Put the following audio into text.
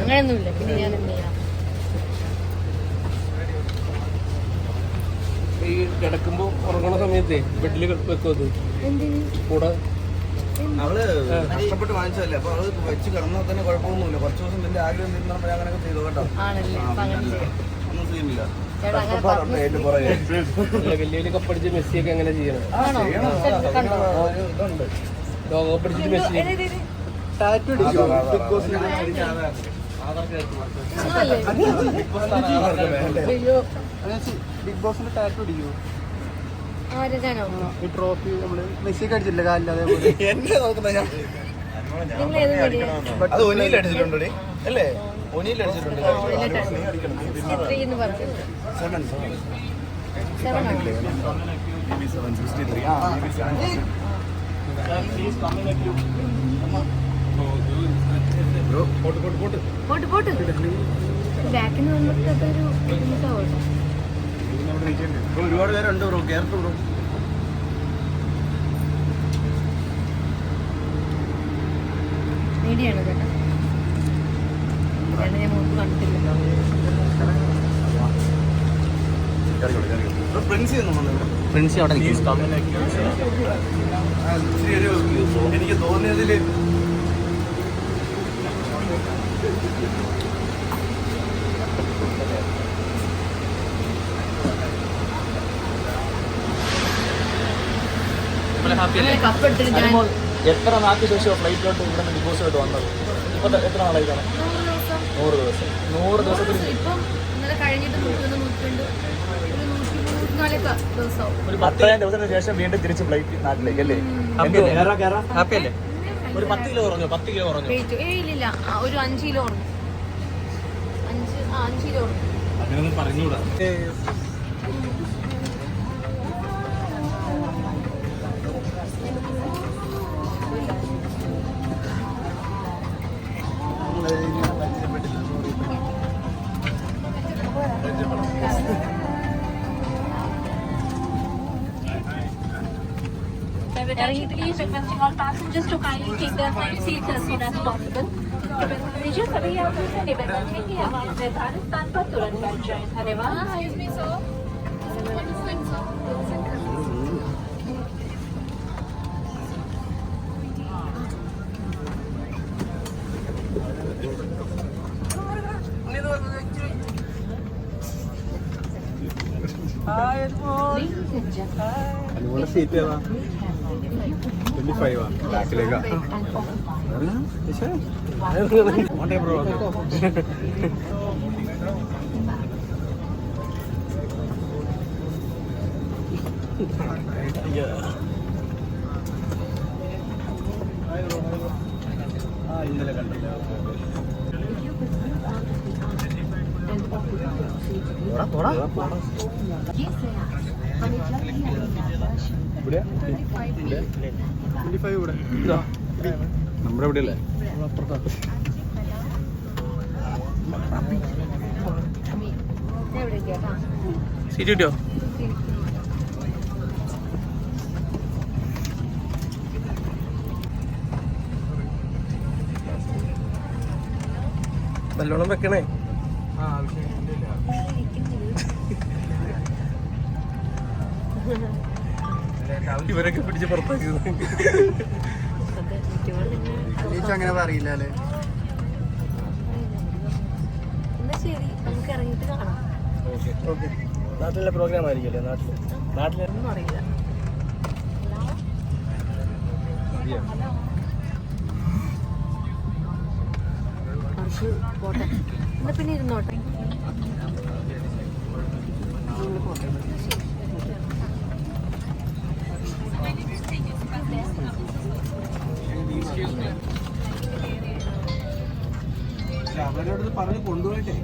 അങ്ങനെയൊന്നുമില്ല. പിന്നെ ഞാൻ എന്ത് ചെയ്യാം? ഈ കിടക്കുമ്പോ ഉറങ്ങണ സമയത്തേ ബെഡിൽ വെക്കും അത് കൂടെ. അവള് കഷ്ടപ്പെട്ട് വാങ്ങിച്ചതല്ലേ, അപ്പൊ അവള് വെച്ച് കിടന്നാൽ തന്നെ കുഴപ്പമൊന്നുമില്ല. കുറച്ച് ദിവസം നിന്റെ ആഗ്രഹം തീർന്നപ്പോൾ അങ്ങനെയൊക്കെ ചെയ്തു കേട്ടോ. ഒന്നും ചെയ്യുന്നില്ല. വലിയ വലിയ കപ്പടിച്ച് മെസ്സിയൊക്കെ അങ്ങനെ ചെയ്യണം. ഇതുണ്ട് ലോകകപ്പടിച്ചിട്ട് മെസ്സി ടാറ്റു അടിക്കും. ബിഗ് ബോസിന്റെ ടാറ്റു അടിക്കുമോ? ഈ ട്രോഫി നമ്മള് മെസ്സിക്ക് അടിച്ചില്ല കാലിൽ, അതേപോലെ എന്നെ നോക്കുന്ന ഞാൻ അത് ഒനിയിൽ അടിച്ചിട്ടുണ്ടോ അല്ലേ? ഒനിയിൽ അടിച്ചിട്ടുണ്ട്. ഒരുപാട് പേരുണ്ട് ബ്രോ, കെയർഫുൾ ബ്രോ. മീഡിയാണ് കേട്ടോ. ഞാൻ മുമ്പ് കണ്ടിട്ടില്ലല്ലോ. പ്രിൻസി അവിടെ എനിക്ക് തോന്നിയതില് എത്ര നാൾക്ക് ശേഷം ഫ്ലൈറ്റിലോട്ട് ഇവിടെ ബിഗ് ബോസിലോട്ട് വന്നത്? ഇപ്പൊ എത്ര നാളായി കാണാം? 100 ദിവസം. 100 ദിവസത്തിൽ ഒരു 10 ദിവസത്തിന് ശേഷം വീണ്ടും തിരിച്ച് ഫ്ലൈറ്റ് നാട്ടിലേക്ക് അല്ലേ? ഹാപ്പി അല്ലേ? ഒരു 10 കിലോ കുറഞ്ഞോ? 10 കിലോ കുറഞ്ഞോ? ഇല്ല, ഒരു 5 കിലോ കുറഞ്ഞു. 5 കിലോ കുറഞ്ഞു. അങ്ങനെയൊന്നും പറഞ്ഞുകൂടാ. Please requesting all passengers to kindly take their assigned seats as soon as possible. लीजिए सभी यात्रियों से निवेदन है कि आप निर्धारित स्थान पर तुरंत बैठ जाएं। धन्यवाद। അതുപോലെ സീറ്റ് ഏതാ? 25 ബാക്കിലേക്കാ. ബ്രോ ഇന്നലെ കണ്ടല്ലോ. നമ്മുടെ ഇവിടെ അല്ലേ? സീറ്റ് കിട്ടിയോ? നല്ലോണം വെക്കണേ. ഇവരൊക്കെ പിടിച്ച് പുറത്താക്കിയത് അങ്ങനെ പറയില്ല അല്ലേ? നാട്ടിലെ പ്രോഗ്രാം ആയിരിക്കല്ലേ? നാട്ടിലൊന്നും അറിയില്ല. പോട്ടെ, എന്നാ പിന്നെ ഇരുന്നോട്ടെ. അവരോട് പറഞ്ഞ് കൊണ്ടുപോയിട്ടേ